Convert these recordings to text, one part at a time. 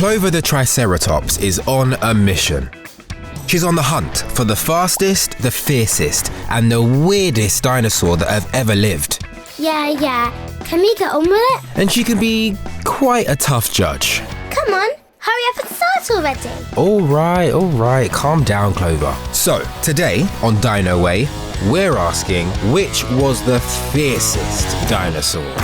Clover the Triceratops is on a mission. She's on the hunt for the fastest, the fiercest, and the weirdest dinosaur that have ever lived. Yeah. Can we get on with it? And she can be quite a tough judge. Come on, hurry up and start already. All right, calm down, Clover. So, today on Dino Way, we're asking which was the fiercest dinosaur.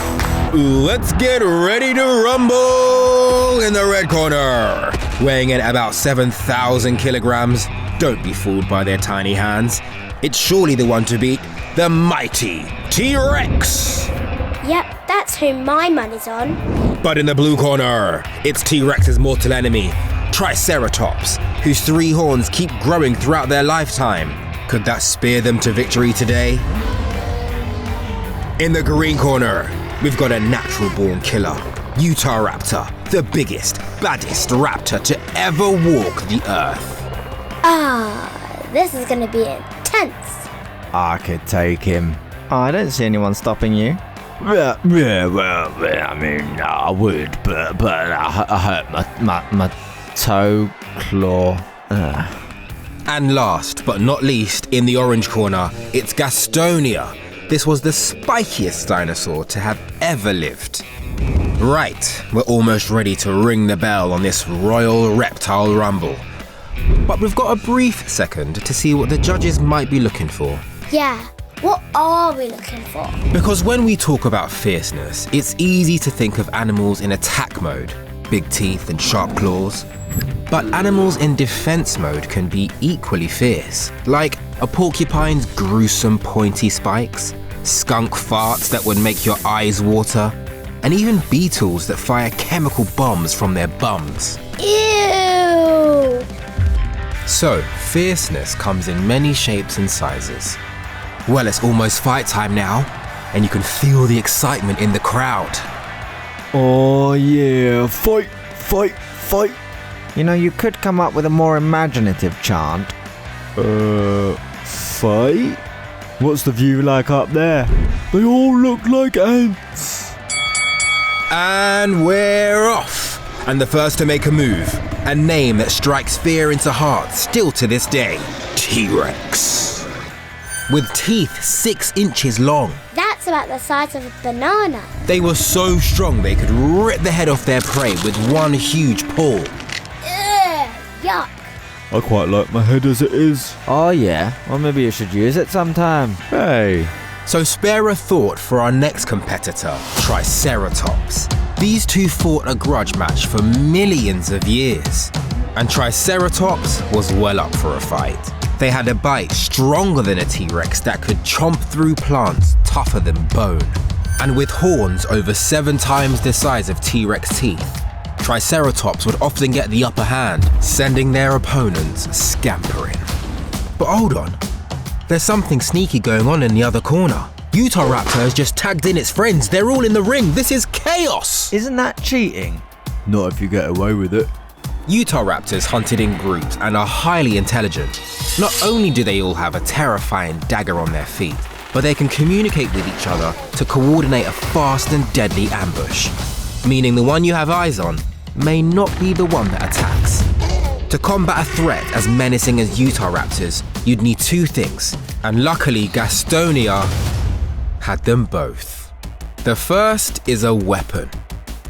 Let's get ready to rumble in the red corner. Weighing in at about 7,000 kilograms. Don't be fooled by their tiny hands. It's surely the one to beat, the mighty T-Rex. Yep, that's who my money's on. But in the blue corner, it's T-Rex's mortal enemy, Triceratops, whose 3 horns keep growing throughout their lifetime. Could that spear them to victory today? In the green corner, we've got a natural-born killer, Raptor, the biggest, baddest raptor to ever walk the earth. This is gonna be intense. I could take him. I don't see anyone stopping you. Well, I mean, I would, but I hurt my toe, claw. And last but not least, in the orange corner, it's Gastonia. This was the spikiest dinosaur to have ever lived. Right, we're almost ready to ring the bell on this royal reptile rumble. But we've got a brief second to see what the judges might be looking for. Yeah, what are we looking for? Because when we talk about fierceness, it's easy to think of animals in attack mode, big teeth and sharp claws. But animals in defense mode can be equally fierce, like a porcupine's gruesome pointy spikes, skunk farts that would make your eyes water, and even beetles that fire chemical bombs from their bums. Ew! So, fierceness comes in many shapes and sizes. Well, it's almost fight time now, and you can feel the excitement in the crowd. Oh yeah, fight. You know, you could come up with a more imaginative chant. Fight? What's the view like up there? They all look like ants. And we're off! And the first to make a move, a name that strikes fear into hearts still to this day, T-Rex. With teeth 6 inches long. That's about the size of a banana. They were so strong they could rip the head off their prey with one huge paw. Ugh, yuck. I quite like my head as it is. Oh yeah? Well, maybe you should use it sometime. Hey. So spare a thought for our next competitor, Triceratops. These two fought a grudge match for millions of years. And Triceratops was well up for a fight. They had a bite stronger than a T-Rex that could chomp through plants tougher than bone. And with horns over 7 times the size of T-Rex teeth, Triceratops would often get the upper hand, sending their opponents scampering. But hold on, there's something sneaky going on in the other corner. Raptor has just tagged in its friends. They're all in the ring. This is chaos. Isn't that cheating? Not if you get away with it. Raptors hunted in groups and are highly intelligent. Not only do they all have a terrifying dagger on their feet, but they can communicate with each other to coordinate a fast and deadly ambush. Meaning the one you have eyes on may not be the one that attacks. To combat a threat as menacing as Raptors, you'd need 2 things, and luckily Gastonia had them both. The first is a weapon.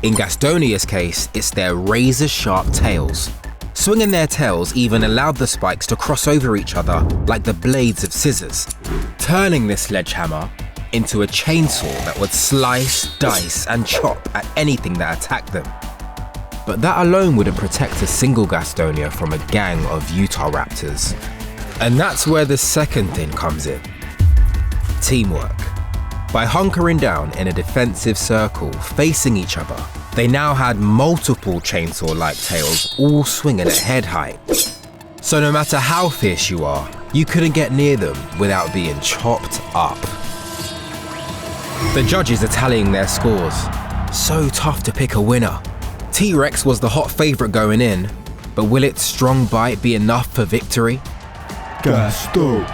In Gastonia's case, it's their razor-sharp tails. Swinging their tails even allowed the spikes to cross over each other like the blades of scissors, turning this sledgehammer into a chainsaw that would slice, dice, and chop at anything that attacked them. But that alone wouldn't protect a single Gastonia from a gang of Raptors. And that's where the second thing comes in. Teamwork. By hunkering down in a defensive circle facing each other, they now had multiple chainsaw-like tails all swinging at head height. So no matter how fierce you are, you couldn't get near them without being chopped up. The judges are tallying their scores. So tough to pick a winner. T-Rex was the hot favourite going in, but will its strong bite be enough for victory? Gasto.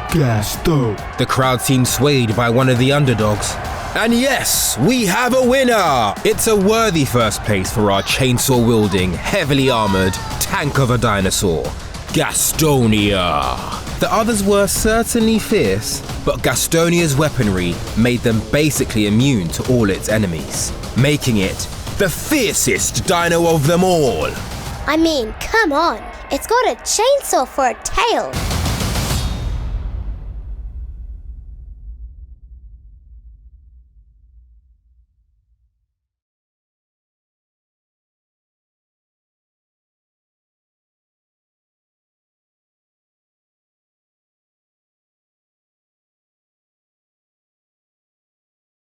The crowd seemed swayed by one of the underdogs. And yes, we have a winner! It's a worthy first place for our chainsaw-wielding, heavily armoured tank of a dinosaur, Gastonia. The others were certainly fierce, but Gastonia's weaponry made them basically immune to all its enemies, making it the fiercest dino of them all. I mean, come on. It's got a chainsaw for a tail.